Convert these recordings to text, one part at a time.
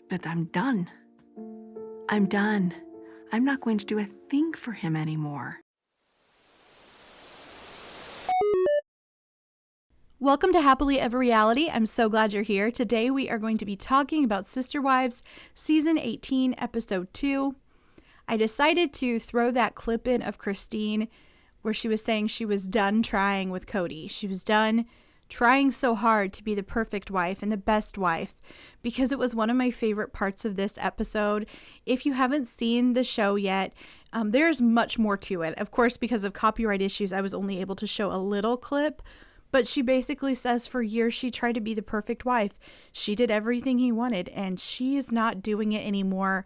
But I'm done. I'm done. I'm not going to do a thing for him anymore. Welcome to Happily Ever Reality. I'm so glad you're here. Today we are going to be talking about Sister Wives, Season 18, Episode 2. I decided to throw that clip in of Christine where she was saying she was done trying with Kody. She was done trying so hard to be the perfect wife and the best wife because it was one of my favorite parts of this episode. If you haven't seen the show yet, there's much more to it. Of course, because of copyright issues, I was only able to show a little clip. But she basically says for years she tried to be the perfect wife. She did everything he wanted, and she is not doing it anymore.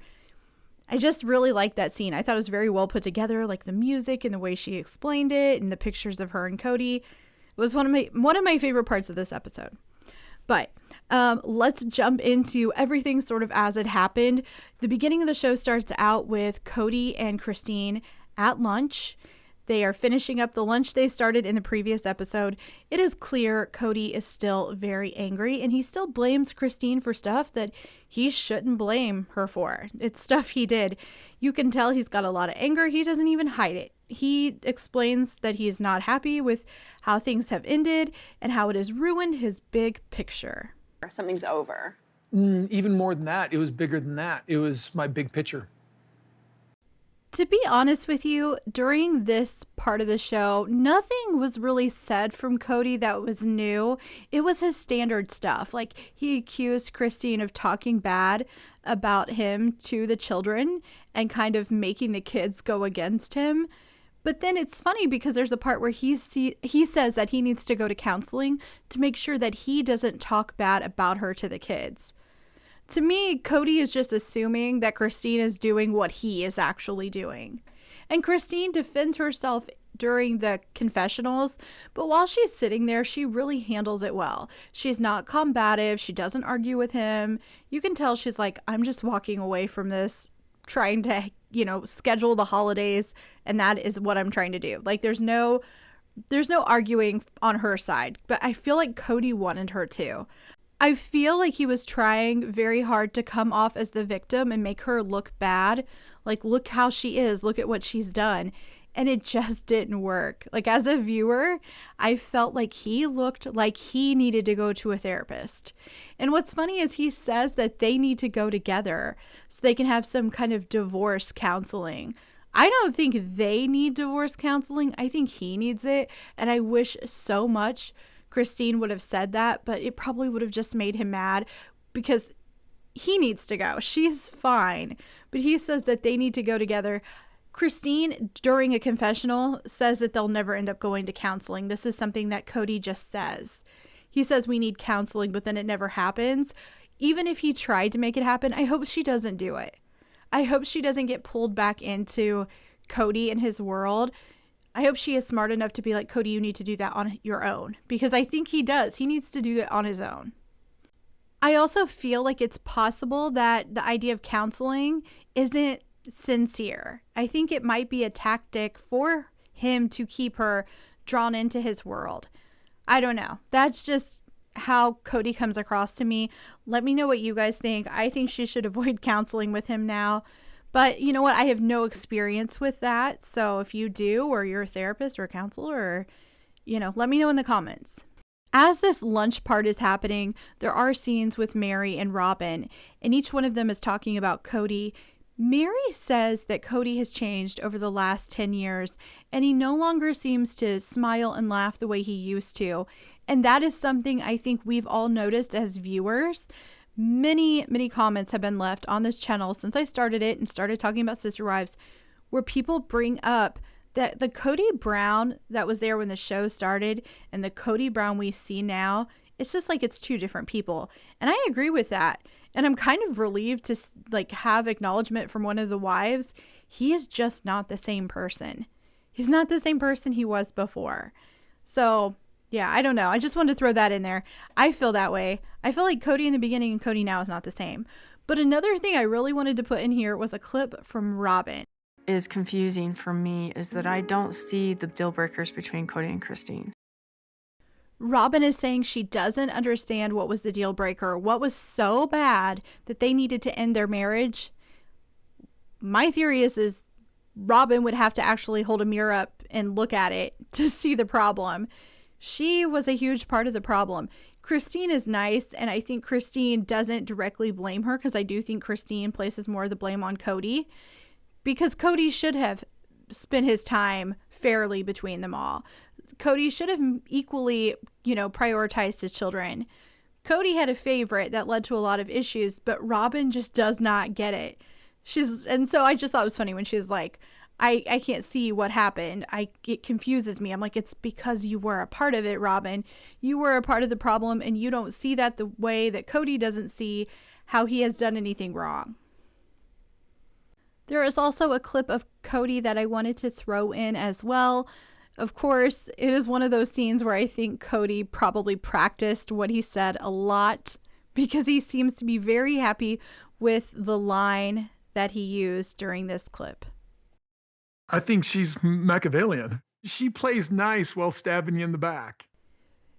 I just really liked that scene. I thought it was very well put together, like the music and the way she explained it and the pictures of her and Kody. It was one of my favorite parts of this episode. But let's jump into everything sort of as it happened. The beginning of the show starts out with Kody and Christine at lunch. They are finishing up the lunch they started in the previous episode. It is clear Kody is still very angry, and he still blames Christine for stuff that he shouldn't blame her for. It's stuff he did. You can tell he's got a lot of anger. He doesn't even hide it. He explains that he is not happy with how things have ended and how it has ruined his big picture. Something's over. Even more than that. It was bigger than that. It was my big picture. To be honest with you, during this part of the show, nothing was really said from Kody that was new. It was his standard stuff. Like, he accused Christine of talking bad about him to the children and kind of making the kids go against him. But then it's funny because there's a part where he says that he needs to go to counseling to make sure that he doesn't talk bad about her to the kids. To me, Kody is just assuming that Christine is doing what he is actually doing. And Christine defends herself during the confessionals, but while she's sitting there, she really handles it well. She's not combative. She doesn't argue with him. You can tell she's like, I'm just walking away from this, trying to, schedule the holidays, and that is what I'm trying to do. Like, there's no arguing on her side, but I feel like Kody wanted her to. I feel like he was trying very hard to come off as the victim and make her look bad. Like, look how she is. Look at what she's done. And it just didn't work. Like, as a viewer, I felt like he looked like he needed to go to a therapist. And what's funny is he says that they need to go together so they can have some kind of divorce counseling. I don't think they need divorce counseling. I think he needs it. And I wish so much Christine would have said that, but it probably would have just made him mad because he needs to go. She's fine. But he says that they need to go together. Christine, during a confessional, says that they'll never end up going to counseling. This is something that Kody just says. He says we need counseling, but then it never happens. Even if he tried to make it happen, I hope she doesn't do it. I hope she doesn't get pulled back into Kody and his world. I hope she is smart enough to be like, Kody, you need to do that on your own. Because I think he does. He needs to do it on his own. I also feel like it's possible that the idea of counseling isn't sincere. I think it might be a tactic for him to keep her drawn into his world. I don't know. That's just how Kody comes across to me. Let me know what you guys think. I think she should avoid counseling with him now. But you know what? I have no experience with that. So if you do, or you're a therapist or a counselor, or, let me know in the comments. As this lunch part is happening, there are scenes with Mary and Robin, and each one of them is talking about Kody. Mary says that Kody has changed over the last 10 years, and he no longer seems to smile and laugh the way he used to. And that is something I think we've all noticed as viewers. Many, many comments have been left on this channel since I started it and started talking about Sister Wives, where people bring up that the Kody Brown that was there when the show started and the Kody Brown we see now, it's just like it's two different people. And I agree with that. And I'm kind of relieved to have acknowledgement from one of the wives. He is just not the same person. He's not the same person he was before. So yeah, I don't know. I just wanted to throw that in there. I feel that way. I feel like Kody in the beginning and Kody now is not the same. But another thing I really wanted to put in here was a clip from Robin. Is confusing for me is that I don't see the deal breakers between Kody and Christine. Robin is saying she doesn't understand what was the deal breaker, what was so bad that they needed to end their marriage. My theory is Robin would have to actually hold a mirror up and look at it to see the problem. She was a huge part of the problem. Christine is nice, and I think Christine doesn't directly blame her, because I do think Christine places more of the blame on Kody, because Kody should have spent his time fairly between them all. Kody should have equally, prioritized his children. Kody had a favorite that led to a lot of issues, but Robin just does not get it. And so I just thought it was funny when she was like, I can't see what happened. It confuses me. I'm like, it's because you were a part of it, Robin. You were a part of the problem, and you don't see that the way that Kody doesn't see how he has done anything wrong. There is also a clip of Kody that I wanted to throw in as well. Of course, it is one of those scenes where I think Kody probably practiced what he said a lot, because he seems to be very happy with the line that he used during this clip. I think she's Machiavellian. She plays nice while stabbing you in the back.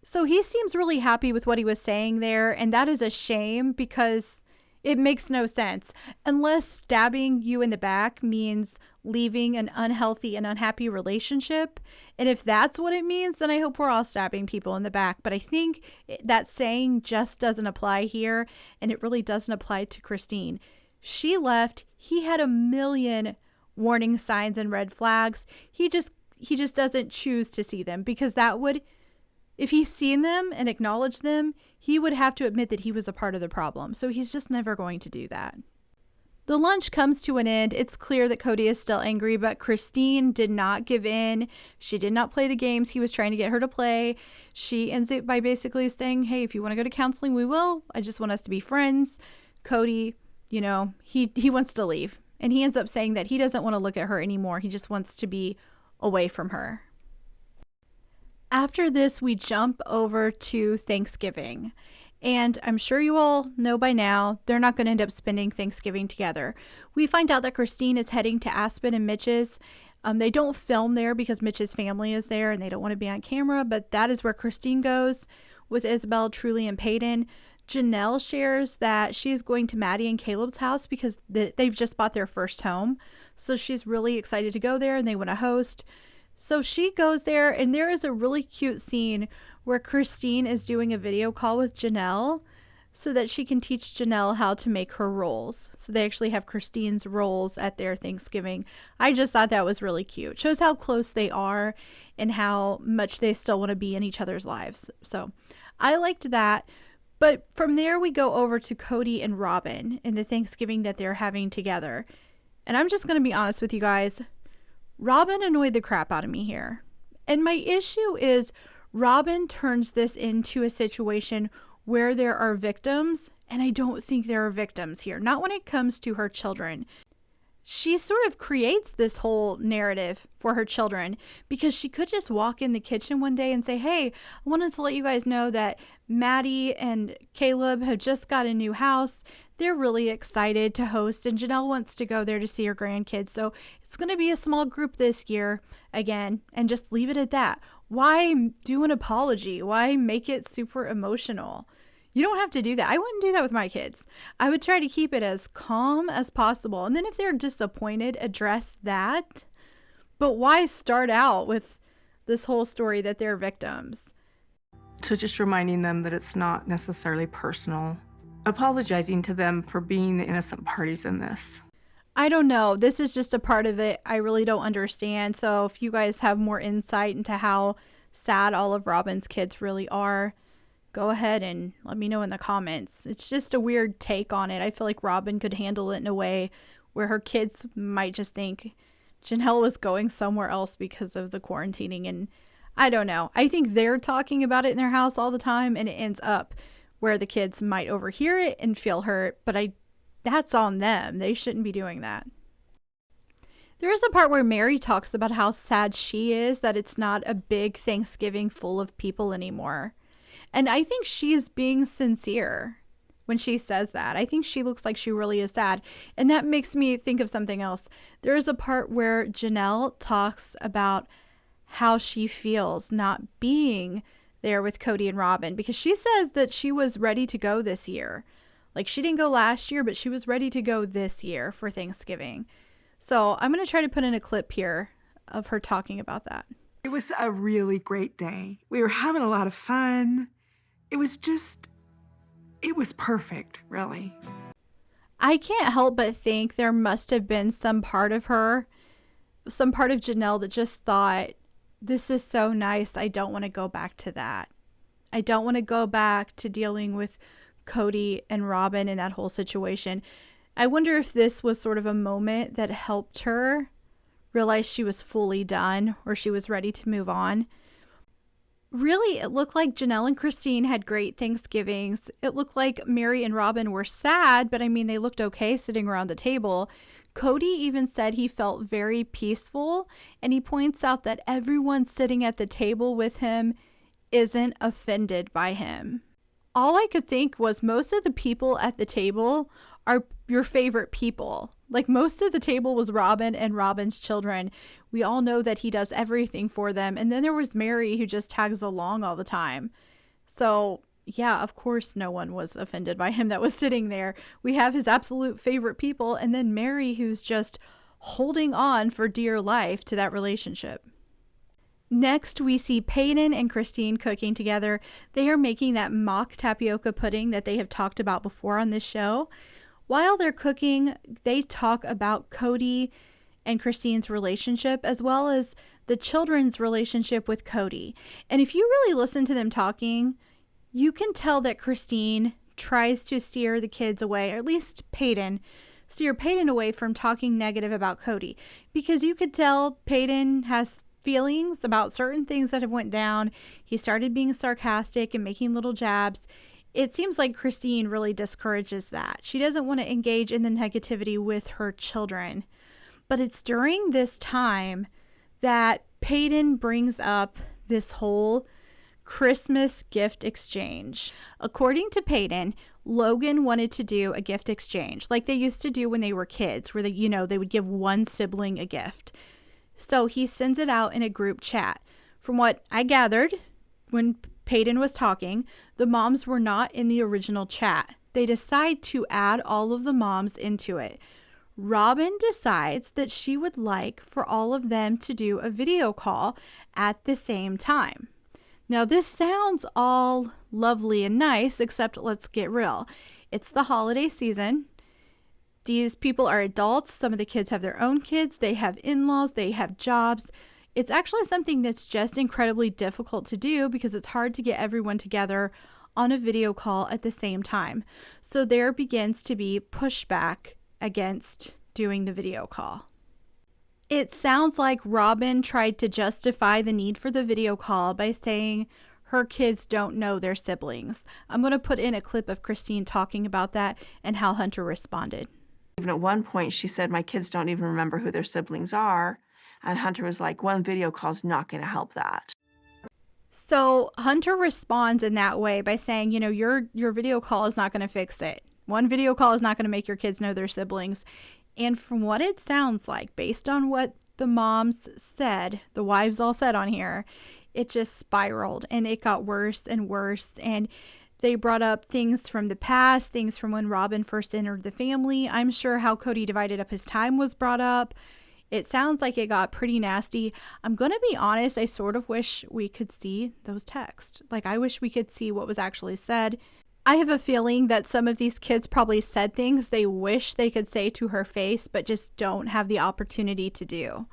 So he seems really happy with what he was saying there, and that is a shame, because it makes no sense. Unless stabbing you in the back means leaving an unhealthy and unhappy relationship, and if that's what it means, then I hope we're all stabbing people in the back. But I think that saying just doesn't apply here, and it really doesn't apply to Christine. She left. He had a million warning signs and red flags. He just doesn't choose to see them, because that would, if he's seen them and acknowledged them, he would have to admit that he was a part of the problem. So he's just never going to do that. The lunch comes to an end. It's clear that Kody is still angry, but Christine did not give in. She did not play the games he was trying to get her to play. She ends it by basically saying, hey, if you want to go to counseling, we will. I just want us to be friends. Kody, he wants to leave. And he ends up saying that he doesn't want to look at her anymore. He just wants to be away from her. After this, we jump over to Thanksgiving. And I'm sure you all know by now, they're not going to end up spending Thanksgiving together. We find out that Christine is heading to Aspen and Mitch's. They don't film there because Mitch's family is there and they don't want to be on camera, but that is where Christine goes with Isabel, Truly, and Peyton. Janelle shares that she is going to Maddie and Caleb's house because they've just bought their first home. So she's really excited to go there and they want to host. So she goes there, and there is a really cute scene where Christine is doing a video call with Janelle so that she can teach Janelle how to make her rolls. So they actually have Christine's rolls at their Thanksgiving. I just thought that was really cute. Shows how close they are and how much they still want to be in each other's lives. So I liked that. But from there, we go over to Kody and Robin and the Thanksgiving that they're having together. And I'm just going to be honest with you guys. Robin annoyed the crap out of me here. And my issue is Robin turns this into a situation where there are victims, and I don't think there are victims here. Not when it comes to her children. She sort of creates this whole narrative for her children because she could just walk in the kitchen one day and say, hey, I wanted to let you guys know that Maddie and Caleb have just got a new house. They're really excited to host, and Janelle wants to go there to see her grandkids. So it's going to be a small group this year again, and just leave it at that. Why do an apology? Why make it super emotional? You don't have to do that. I wouldn't do that with my kids. I would try to keep it as calm as possible. And then if they're disappointed, address that. But why start out with this whole story that they're victims? So just reminding them that it's not necessarily personal. Apologizing to them for being the innocent parties in this. I don't know. This is just a part of it I really don't understand. So if you guys have more insight into how sad all of Robin's kids really are, go ahead and let me know in the comments. It's just a weird take on it. I feel like Robin could handle it in a way where her kids might just think Janelle was going somewhere else because of the quarantining. And I don't know. I think they're talking about it in their house all the time, and it ends up where the kids might overhear it and feel hurt. But that's on them. They shouldn't be doing that. There is a part where Mary talks about how sad she is that it's not a big Thanksgiving full of people anymore. And I think she is being sincere when she says that. I think she looks like she really is sad. And that makes me think of something else. There is a part where Janelle talks about how she feels not being there with Kody and Robin, because she says that she was ready to go this year. Like, she didn't go last year, but she was ready to go this year for Thanksgiving. So I'm going to try to put in a clip here of her talking about that. It was a really great day. We were having a lot of fun. It was perfect, really. I can't help but think there must have been some part of Janelle that just thought, this is so nice, I don't want to go back to that. I don't want to go back to dealing with Kody and Robin in that whole situation. I wonder if this was sort of a moment that helped her realize she was fully done, or she was ready to move on. Really, it looked like Janelle and Christine had great Thanksgivings. It looked like Mary and Robin were sad, but I mean, they looked okay sitting around the table. Kody even said he felt very peaceful, and he points out that everyone sitting at the table with him isn't offended by him. All I could think was most of the people at the table are your favorite people. Like, most of the table was Robin and Robin's children. We all know that he does everything for them. And then there was Mary, who just tags along all the time. So yeah, of course no one was offended by him that was sitting there. We have his absolute favorite people, and then Mary, who's just holding on for dear life to that relationship. Next, we see Peyton and Christine cooking together. They are making that mock tapioca pudding that they have talked about before on this show. While they're cooking, they talk about Kody and Christine's relationship, as well as the children's relationship with Kody. And if you really listen to them talking, you can tell that Christine tries to steer the kids away, or at least steer Peyton away from talking negative about Kody. Because you could tell Peyton has feelings about certain things that have went down. He started being sarcastic and making little jabs. It seems like Christine really discourages that. She doesn't want to engage in the negativity with her children. But it's during this time that Peyton brings up this whole Christmas gift exchange. According to Peyton, Logan wanted to do a gift exchange like they used to do when they were kids, where they would give one sibling a gift. So he sends it out in a group chat. From what I gathered, when Peyton was talking, the moms were not in the original chat. They decide to add all of the moms into it. Robin decides that she would like for all of them to do a video call at the same time. Now, this sounds all lovely and nice, except let's get real. It's the holiday season. These people are adults. Some of the kids have their own kids. They have in-laws. They have jobs. It's actually something that's just incredibly difficult to do because it's hard to get everyone together on a video call at the same time. So there begins to be pushback against doing the video call. It sounds like Robin tried to justify the need for the video call by saying her kids don't know their siblings. I'm going to put in a clip of Christine talking about that and how Hunter responded. Even at one point, she said, my kids don't even remember who their siblings are. And Hunter was like, one video call is not going to help that. So Hunter responds in that way by saying, your video call is not going to fix it. One video call is not going to make your kids know their siblings. And from what it sounds like, based on what the moms said, the wives all said on here, it just spiraled and it got worse and worse. And they brought up things from the past, things from when Robin first entered the family. I'm sure how Kody divided up his time was brought up. It sounds like it got pretty nasty. I'm going to be honest, I sort of wish we could see those texts. Like, I wish we could see what was actually said. I have a feeling that some of these kids probably said things they wish they could say to her face, but just don't have the opportunity to do.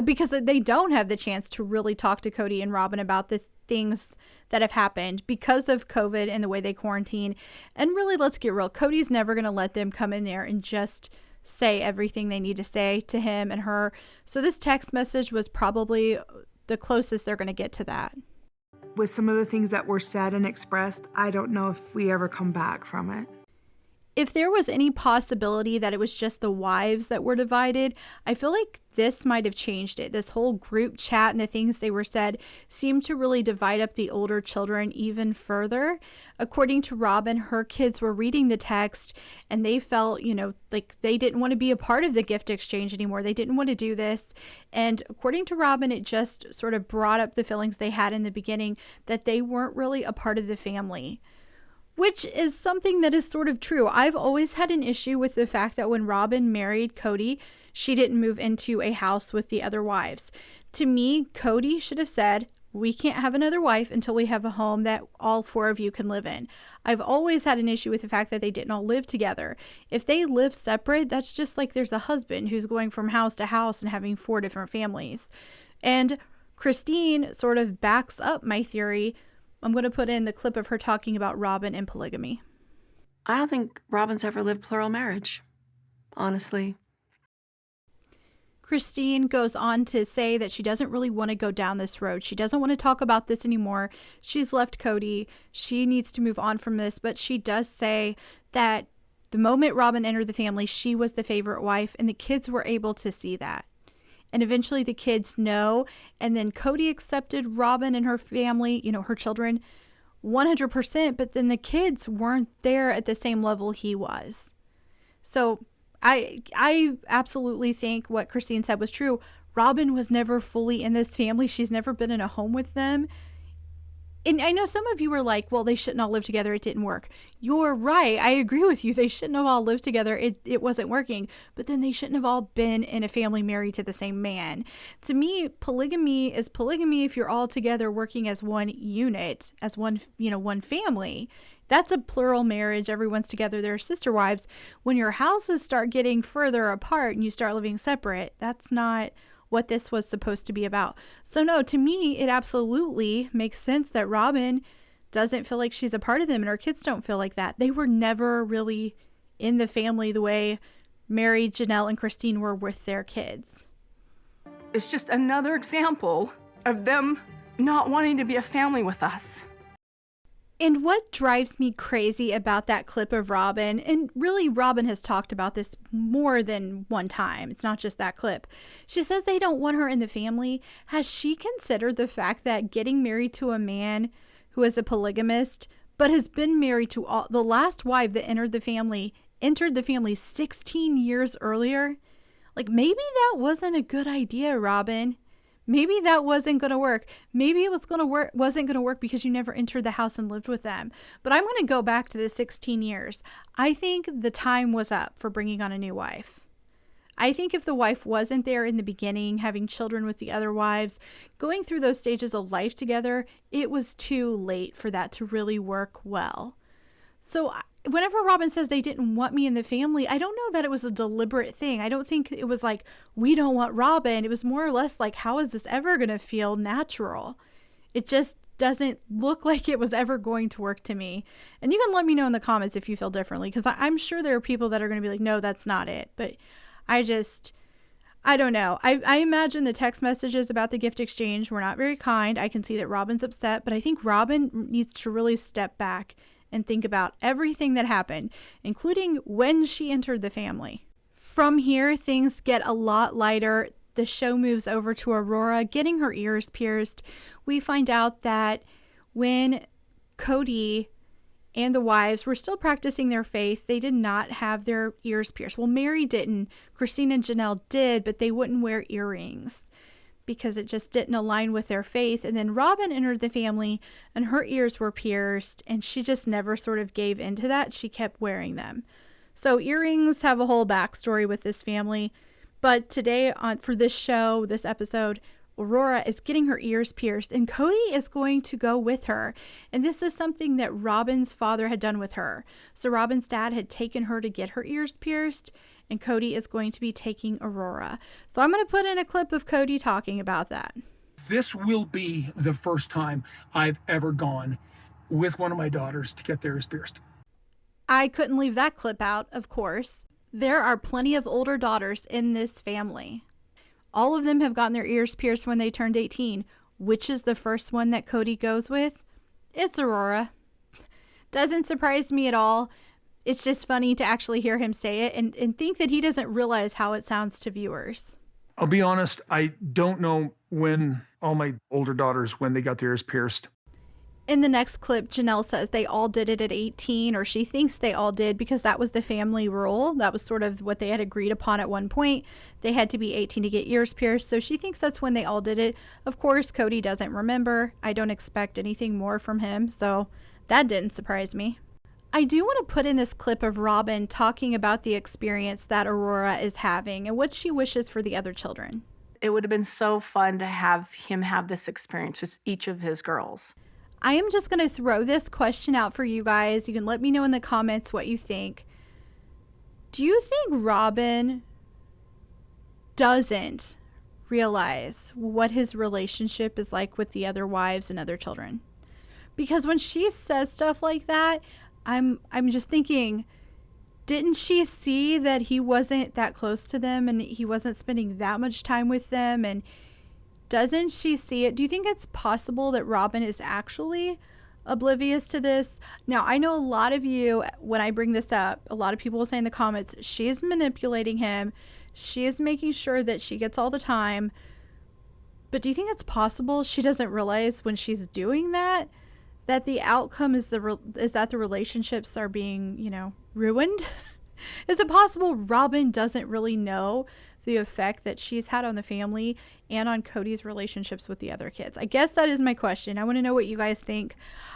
Because they don't have the chance to really talk to Kody and Robin about the things that have happened because of COVID and the way they quarantine. And really, let's get real. Cody's never going to let them come in there and just say everything they need to say to him and her. So this text message was probably the closest they're going to get to that. With some of the things that were said and expressed, I don't know if we ever come back from it. If there was any possibility that it was just the wives that were divided, I feel like this might have changed it. This whole group chat and the things they were said seemed to really divide up the older children even further. According to Robin, her kids were reading the text and they felt, like they didn't want to be a part of the gift exchange anymore. They didn't want to do this. And according to Robin, it just sort of brought up the feelings they had in the beginning that they weren't really a part of the family. Which is something that is sort of true. I've always had an issue with the fact that when Robin married Kody, she didn't move into a house with the other wives. To me, Kody should have said, we can't have another wife until we have a home that all 4 of you can live in. I've always had an issue with the fact that they didn't all live together. If they live separate, that's just like there's a husband who's going from house to house and having 4 different families. And Christine sort of backs up my theory. I'm going to put in the clip of her talking about Robin and polygamy. I don't think Robin's ever lived plural marriage, honestly. Christine goes on to say that she doesn't really want to go down this road. She doesn't want to talk about this anymore. She's left Kody. She needs to move on from this, but she does say that the moment Robin entered the family, she was the favorite wife, and the kids were able to see that. And eventually the kids know. And then Kody accepted Robin and her family, her children, 100%. But then the kids weren't there at the same level he was. So I absolutely think what Christine said was true. Robin was never fully in this family. She's never been in a home with them. And I know some of you were like, well, they shouldn't all live together. It didn't work. You're right. I agree with you. They shouldn't have all lived together. It wasn't working. But then they shouldn't have all been in a family married to the same man. To me, polygamy is polygamy if you're all together working as one unit, as one family. That's a plural marriage. Everyone's together. They're sister wives. When your houses start getting further apart and you start living separate, that's not what this was supposed to be about. So no, to me, it absolutely makes sense that Robin doesn't feel like she's a part of them and her kids don't feel like that. They were never really in the family the way Mary, Janelle, and Christine were with their kids. It's just another example of them not wanting to be a family with us. And what drives me crazy about that clip of Robin, and really Robin has talked about this more than one time, it's not just that clip. She says they don't want her in the family. Has she considered the fact that getting married to a man who is a polygamist, but has been married to the last wife that entered the family 16 years earlier? Like, maybe that wasn't a good idea, Robin. Maybe that wasn't going to work. Maybe it wasn't going to work because you never entered the house and lived with them. But I'm going to go back to the 16 years. I think the time was up for bringing on a new wife. I think if the wife wasn't there in the beginning, having children with the other wives, going through those stages of life together, it was too late for that to really work well. So whenever Robin says they didn't want me in the family, I don't know that it was a deliberate thing. I don't think it was like, we don't want Robin. It was more or less like, how is this ever going to feel natural? It just doesn't look like it was ever going to work to me. And you can let me know in the comments if you feel differently, because I'm sure there are people that are going to be like, no, that's not it. But I don't know. I imagine the text messages about the gift exchange were not very kind. I can see that Robin's upset, but I think Robin needs to really step back and think about everything that happened, including when she entered the family. From here, things get a lot lighter. The show moves over to Aurora getting her ears pierced. We find out that when Kody and the wives were still practicing their faith, they did not have their ears pierced. Well, Mary didn't. Christine and Janelle did, but they wouldn't wear earrings because it just didn't align with their faith. And then Robin entered the family and her ears were pierced, and she just never sort of gave into that. She kept wearing them. So earrings have a whole backstory with this family. But today for this show, this episode, Aurora is getting her ears pierced and Kody is going to go with her. And this is something that Robin's father had done with her. So Robin's dad had taken her to get her ears pierced, and Kody is going to be taking Aurora. So I'm going to put in a clip of Kody talking about that. This will be the first time I've ever gone with one of my daughters to get their ears pierced. I couldn't leave that clip out, of course. There are plenty of older daughters in this family. All of them have gotten their ears pierced when they turned 18. Which is the first one that Kody goes with? It's Aurora. Doesn't surprise me at all. it's just funny to actually hear him say it and think that he doesn't realize how it sounds to viewers. I'll be honest, I don't know when all my older daughters, when they got their ears pierced. In the next clip, Janelle says they all did it at 18, or she thinks they all did because that was the family rule. That was sort of what they had agreed upon at one point. They had to be 18 to get ears pierced, so she thinks that's when they all did it. Of course, Kody doesn't remember. I don't expect anything more from him, so that didn't surprise me. I do want to put in this clip of Robin talking about the experience that Aurora is having and what she wishes for the other children. It would have been so fun to have him have this experience with each of his girls. I am just going to throw this question out for you guys. You can let me know in the comments what you think. Do you think Robin doesn't realize what his relationship is like with the other wives and other children? Because when she says stuff like that, I'm just thinking, didn't she see that he wasn't that close to them and he wasn't spending that much time with them? And doesn't she see it? Do you think it's possible that Robin is actually oblivious to this? Now, I know a lot of you, when I bring this up, a lot of people will say in the comments, she is manipulating him. She is making sure that she gets all the time. But do you think it's possible she doesn't realize when she's doing that, that the outcome is that the relationships are being, ruined? Is it possible Robin doesn't really know the effect that she's had on the family and on Kody's relationships with the other kids? I guess that is my question. I want to know what you guys think.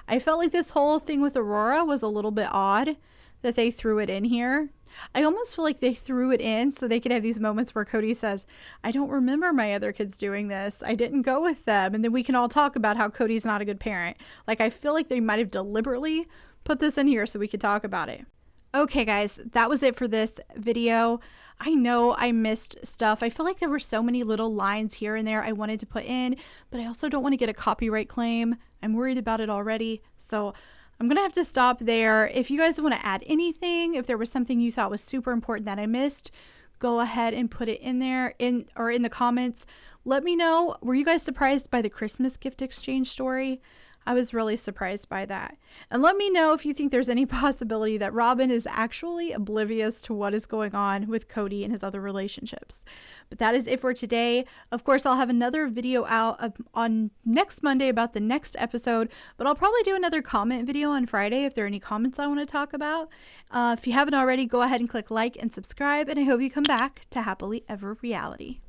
I felt like this whole thing with Aurora was a little bit odd that they threw it in here. I almost feel like they threw it in so they could have these moments where Kody says, I don't remember my other kids doing this. I didn't go with them. And then we can all talk about how Kody's not a good parent. Like, I feel like they might have deliberately put this in here so we could talk about it. Okay, guys, that was it for this video. I know I missed stuff. I feel like there were so many little lines here and there I wanted to put in, but I also don't want to get a copyright claim. I'm worried about it already. So I'm going to have to stop there. If you guys want to add anything, if there was something you thought was super important that I missed, go ahead and put it in there in the comments. Let me know. Were you guys surprised by the Christmas gift exchange story? I was really surprised by that. And let me know if you think there's any possibility that Robin is actually oblivious to what is going on with Kody and his other relationships. But that is it for today. Of course, I'll have another video out on next Monday about the next episode, but I'll probably do another comment video on Friday if there are any comments I want to talk about. If you haven't already, go ahead and click like and subscribe, and I hope you come back to Happily Ever Reality.